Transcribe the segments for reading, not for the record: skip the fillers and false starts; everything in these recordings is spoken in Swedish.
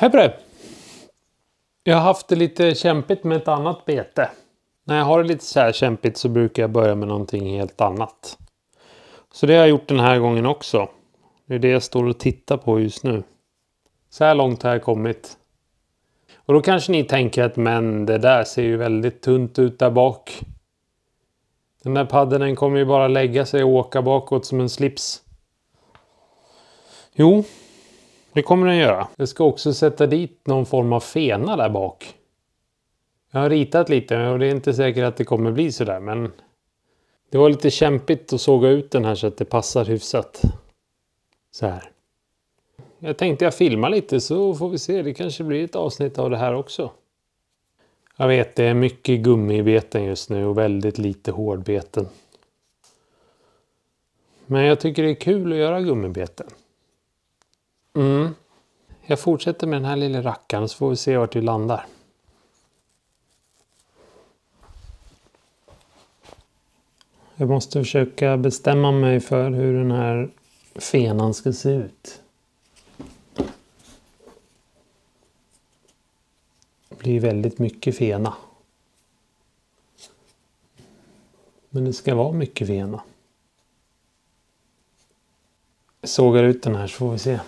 Hej på dig! Jag har haft det lite kämpigt med ett annat bete. När jag har det lite så här kämpigt så brukar jag börja med någonting helt annat. Så det har jag gjort den här gången också. Det är det jag står och tittar på just nu. Så här långt har jag kommit. Och då kanske ni tänker att men det där ser ju väldigt tunt ut där bak. Den där paddeln kommer ju bara lägga sig och åka bakåt som en slips. Jo, det kommer den göra. Jag ska också sätta dit någon form av fena där bak. Jag har ritat lite och det är inte säkert att det kommer bli så där, men det var lite kämpigt att såga ut den här så att det passar hyfsat. Så här. Jag tänkte jag filmar lite så får vi se. Det kanske blir ett avsnitt av det här också. Jag vet, det är mycket gummibeten just nu och väldigt lite hårdbeten. Men jag tycker det är kul att göra gummibeten. Jag fortsätter med den här lilla rackaren så får vi se vart vi landar. Jag måste försöka bestämma mig för hur den här fenan ska se ut. Det blir väldigt mycket fena. Men det ska vara mycket fena. Jag sågar ut den här så får vi se.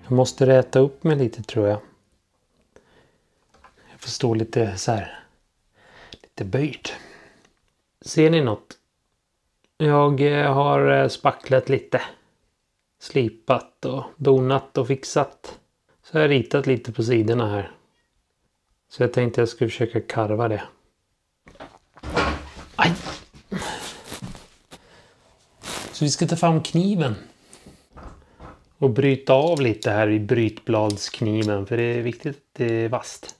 Jag måste räta upp mig lite tror jag. Jag får stå lite så här. Lite böjd. Ser ni något? Jag har spacklat lite. Slipat och donat och fixat. Så jag har ritat lite på sidorna här. Så jag tänkte jag skulle försöka karva det. Aj! Så vi ska ta fram kniven. Och bryta av lite här i brytbladskniven. För det är viktigt att det är vasst.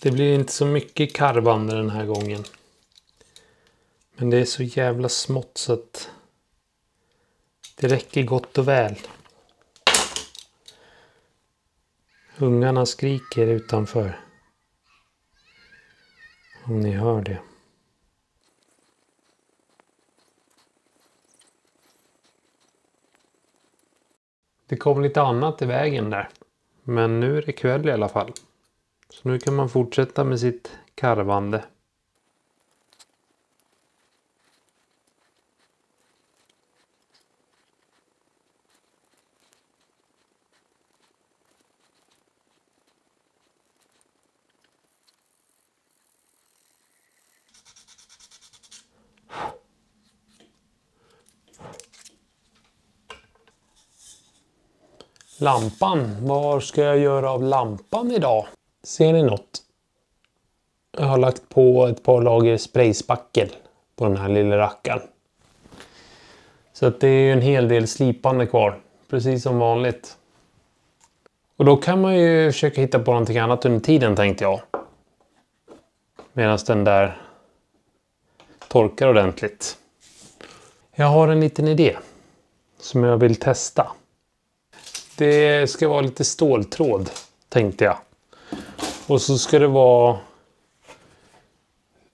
Det blir inte så mycket karvande den här gången. Men det är så jävla smått så att det räcker gott och väl. Ungarna skriker utanför. Om ni hör det. Det kom lite annat i vägen där. Men nu är det kväll i alla fall. Så nu kan man fortsätta med sitt karvande. Lampan. Vad ska jag göra av lampan idag? Ser ni något? Jag har lagt på ett par lager sprayspackel på den här lilla rackaren. Så att det är en hel del slipande kvar. Precis som vanligt. Och då kan man ju försöka hitta på någonting annat under tiden tänkte jag. Medan den där torkar ordentligt. Jag har en liten idé. Som jag vill testa. Det ska vara lite ståltråd, tänkte jag. Och så ska det vara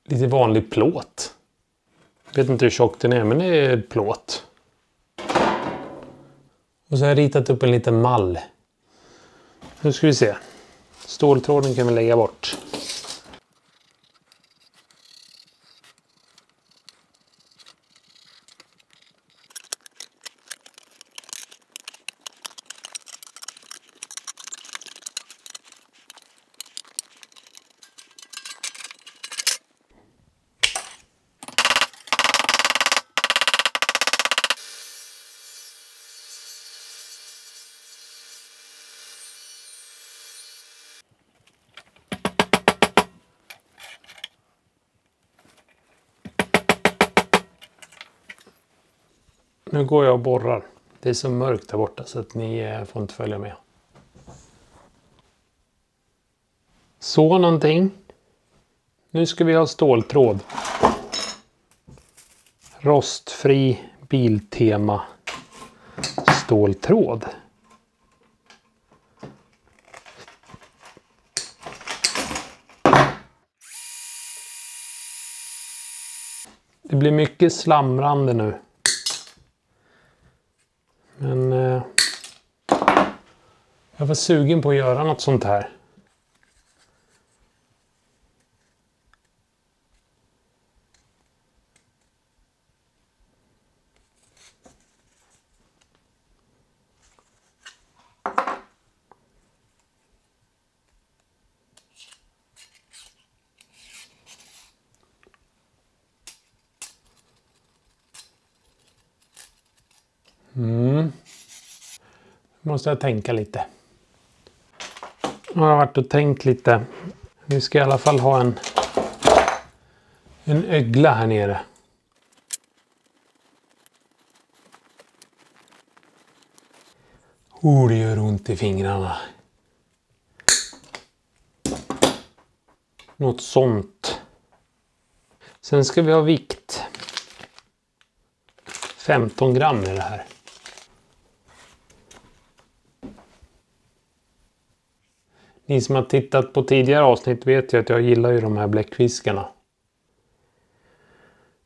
lite vanlig plåt. Jag vet inte hur tjock den är, men det är plåt. Och så har jag ritat upp en liten mall. Nu ska vi se. Ståltråden kan vi lägga bort. Nu går jag och borrar. Det är så mörkt där borta så att ni får inte följa med. Så någonting. Nu ska vi ha ståltråd. Rostfri Biltema ståltråd. Det blir mycket slamrande nu. Men jag var sugen på att göra något sånt här. Måste jag tänka lite. Jag har varit och tänkt lite. Vi ska i alla fall ha en ögla här nere. Det gör ont i fingrarna. Något sånt. Sen ska vi ha vikt. 15 gram är det här. Ni som har tittat på tidigare avsnitt vet ju att jag gillar ju de här bläckfiskarna.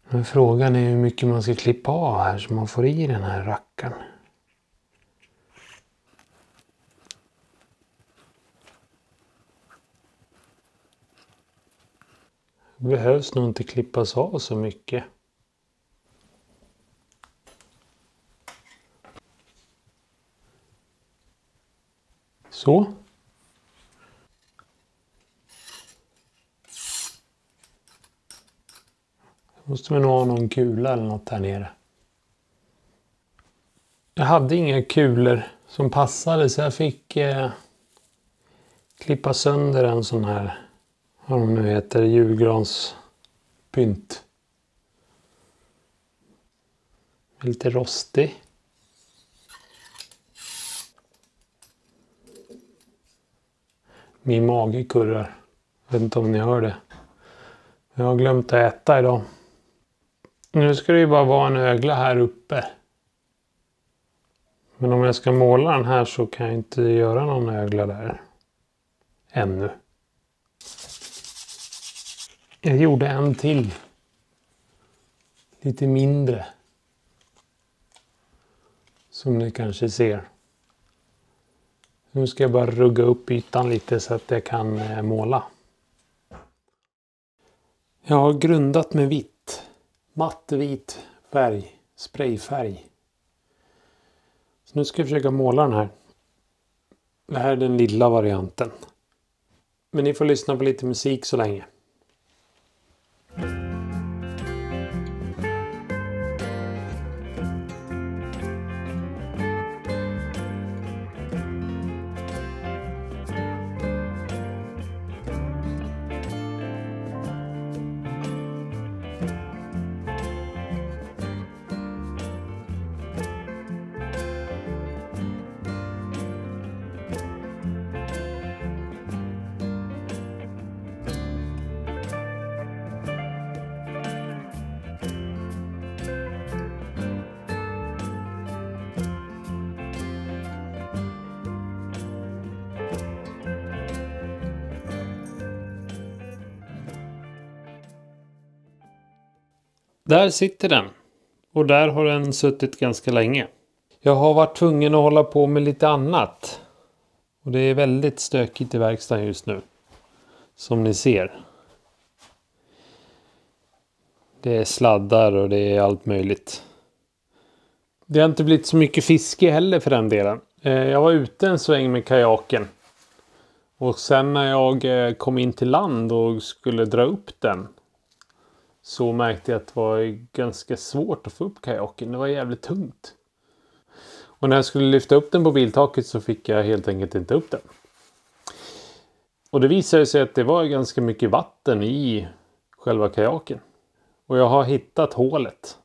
Men frågan är hur mycket man ska klippa av här så man får i den här rackaren. Det behövs nog inte klippas av så mycket. Så. Måste vi nog ha någon kula eller något här nere. Jag hade inga kulor som passade så jag fick klippa sönder en sån här, vad de nu heter, julgranspynt. Lite rostig. Min mage kurrar. Jag vet inte om ni hör det. Jag har glömt att äta idag. Nu ska det ju bara vara en ögla här uppe. Men om jag ska måla den här så kan jag inte göra någon ögla där. Ännu. Jag gjorde en till. Lite mindre. Som ni kanske ser. Nu ska jag bara rugga upp ytan lite så att jag kan måla. Jag har grundat med vitt. Matt vit färg. Sprayfärg. Så nu ska jag försöka måla den här. Det här är den lilla varianten. Men ni får lyssna på lite musik så länge. Där sitter den. Och där har den suttit ganska länge. Jag har varit tvungen att hålla på med lite annat. Och det är väldigt stökigt i verkstaden just nu. Som ni ser. Det är sladdar och det är allt möjligt. Det har inte blivit så mycket fiske heller för den delen. Jag var ute en sväng med kajaken. Och sen när jag kom in till land och skulle dra upp den. Så märkte jag att det var ganska svårt att få upp kajaken. Det var jävligt tungt. Och när jag skulle lyfta upp den på biltaket så fick jag helt enkelt inte upp den. Och det visade sig att det var ganska mycket vatten i själva kajaken. Och jag har hittat hålet.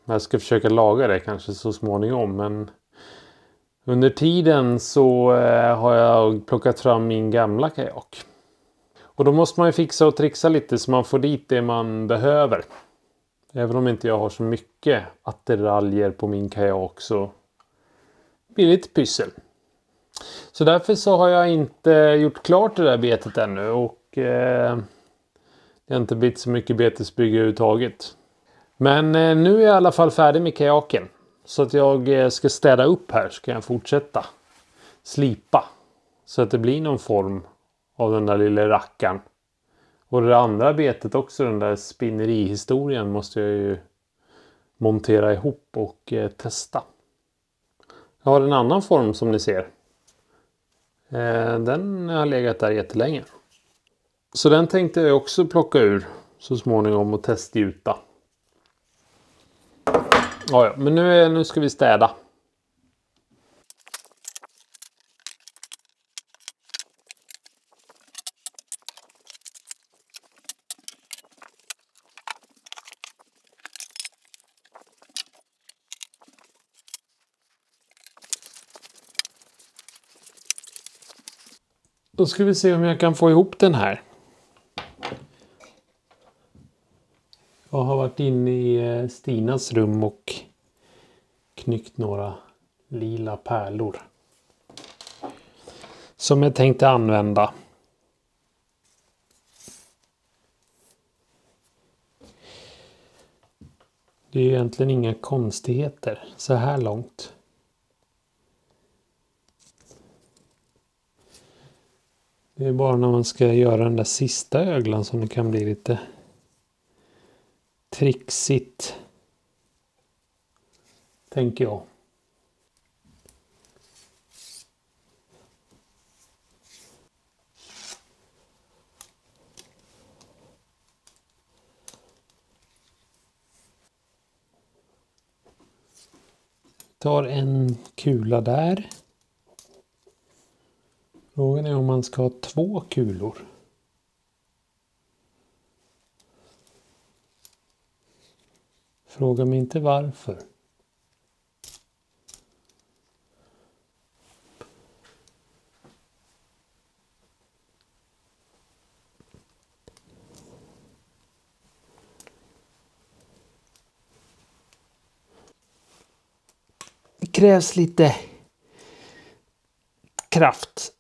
Jag ska försöka laga det kanske så småningom, men under tiden så har jag plockat fram min gamla kajak. Och då måste man ju fixa och trixa lite så man får dit det man behöver. Även om inte jag har så mycket attiraljer på min kajak så blir det lite pyssel. Så därför så har jag inte gjort klart det där betet ännu, och det har inte blivit så mycket betesbygge överhuvudtaget. Men nu är jag i alla fall färdig med kajaken. Så att jag ska städa upp här, så kan jag fortsätta slipa. Så att det blir någon form av den där lilla rackaren. Och det andra betet också, den där spinnerihistorien, måste jag ju montera ihop och testa. Jag har en annan form som ni ser. Den har legat där jättelänge. Så den tänkte jag också plocka ur så småningom och testgjuta. Ja, men nu ska vi städa. Då ska vi se om jag kan få ihop den här. Jag har varit inne i Stinas rum och knyckt några lila pärlor som jag tänkte använda. Det är egentligen inga konstigheter så här långt. Det är bara när man ska göra den där sista öglan som det kan bli lite trixigt, tänker jag. Tar en kula där. Frågan är om man ska ha 2 kulor. Fråga mig inte varför. Det krävs lite kraft.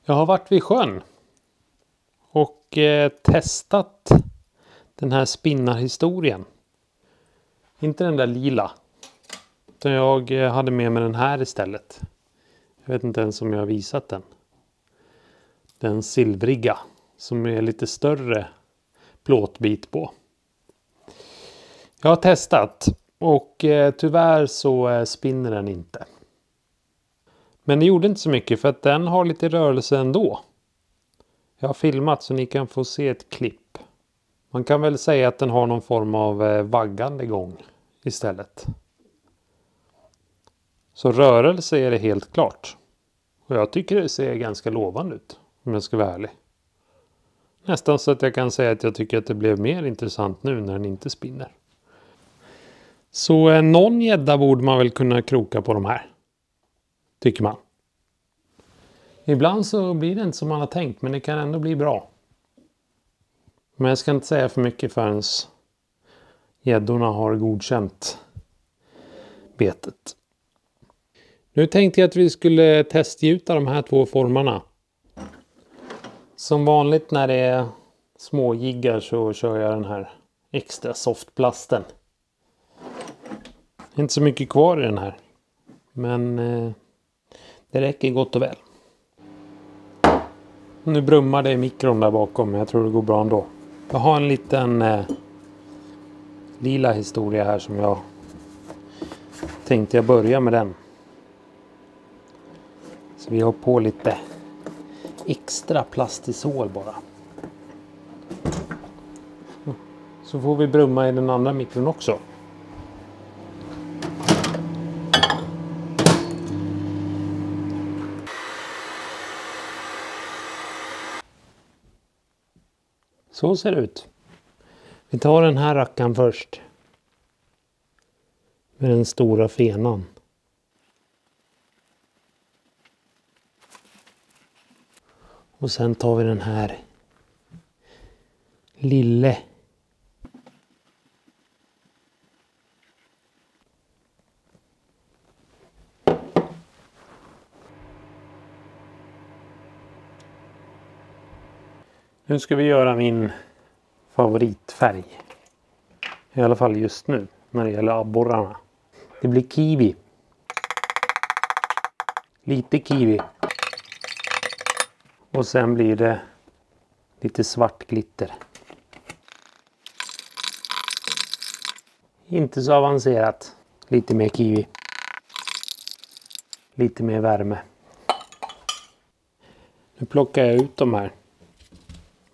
Jag har varit vid sjön och testat den här spinnarhistorien. Inte den där lila, utan jag hade med mig den här istället. Jag vet inte ens om jag har visat den. Den silvriga som är lite större plåtbit på. Jag har testat och tyvärr så spinner den inte. Men det gjorde inte så mycket för att den har lite rörelse ändå. Jag har filmat så ni kan få se ett klipp. Man kan väl säga att den har någon form av vaggande gång istället. Så rörelse är det helt klart. Och jag tycker det ser ganska lovande ut, om jag ska vara ärlig. Nästan så att jag kan säga att jag tycker att det blev mer intressant nu när den inte spinner. Så någon gädda borde man väl kunna kroka på de här. Tycker man. Ibland så blir det inte som man har tänkt, men det kan ändå bli bra. Men jag ska inte säga för mycket förrän gäddorna har godkänt betet. Nu tänkte jag att vi skulle testgjuta de här 2 formarna. Som vanligt när det är små jiggar så kör jag den här extra softplasten. Inte så mycket kvar i den här. Men det räcker gott och väl. Nu brummar det i mikron där bakom, men jag tror det går bra ändå. Jag har en liten lila historia här som jag tänkte jag börja med den. Så vi har på lite extra plastisol bara. Så får vi brumma i den andra mikron också. Så ser det ut. Vi tar den här rackaren först. Med den stora fenan. Och sen tar vi den här lille. Nu ska vi göra min favoritfärg. I alla fall just nu när det gäller abborrarna. Det blir kiwi. Lite kiwi. Och sen blir det lite svart glitter. Inte så avancerat. Lite mer kiwi. Lite mer värme. Nu plockar jag ut de här.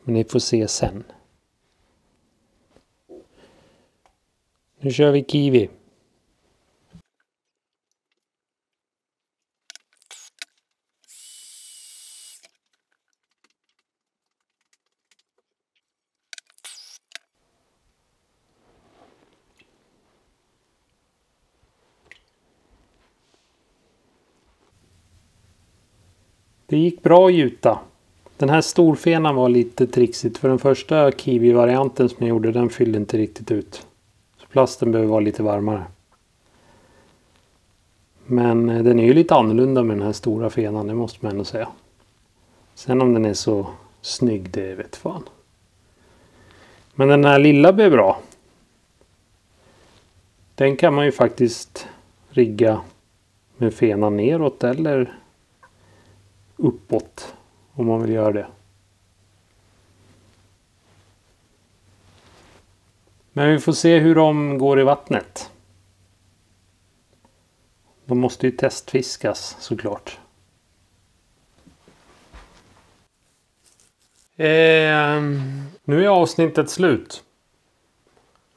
Men ni får se sen. Nu kör vi kiwi. Det gick bra att gjuta. Den här storfenan var lite trixigt för den första kiwi-varianten som jag gjorde, den fyllde inte riktigt ut. Så plasten behöver vara lite varmare. Men den är ju lite annorlunda med den här stora fenan, det måste man ändå säga. Sen om den är så snygg, det vet fan. Men den här lilla blir bra. Den kan man ju faktiskt rigga med fenan neråt eller uppåt. Om man vill göra det. Men vi får se hur de går i vattnet. De måste ju testfiskas såklart. Nu är avsnittet slut.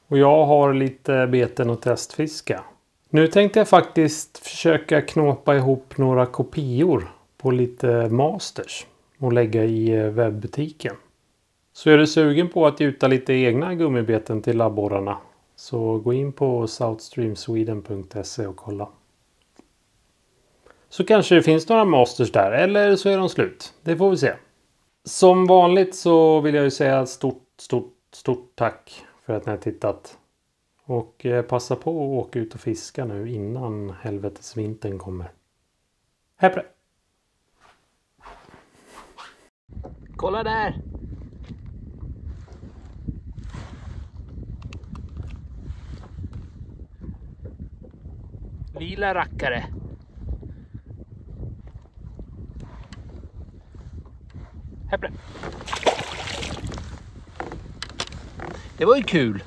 Och jag har lite beten att testfiska. Nu tänkte jag faktiskt försöka knåpa ihop några kopior på lite masters. Och lägga i webbutiken. Så är du sugen på att gjuta lite egna gummibeten till abborrarna. Så gå in på southstreamsweden.se och kolla. Så kanske det finns några masters där. Eller så är de slut. Det får vi se. Som vanligt så vill jag ju säga stort tack för att ni har tittat. Och passa på att åka ut och fiska nu innan helvetesvintern kommer. Hej på det! Kolla där! Lila rackare. Här. Det var ju kul.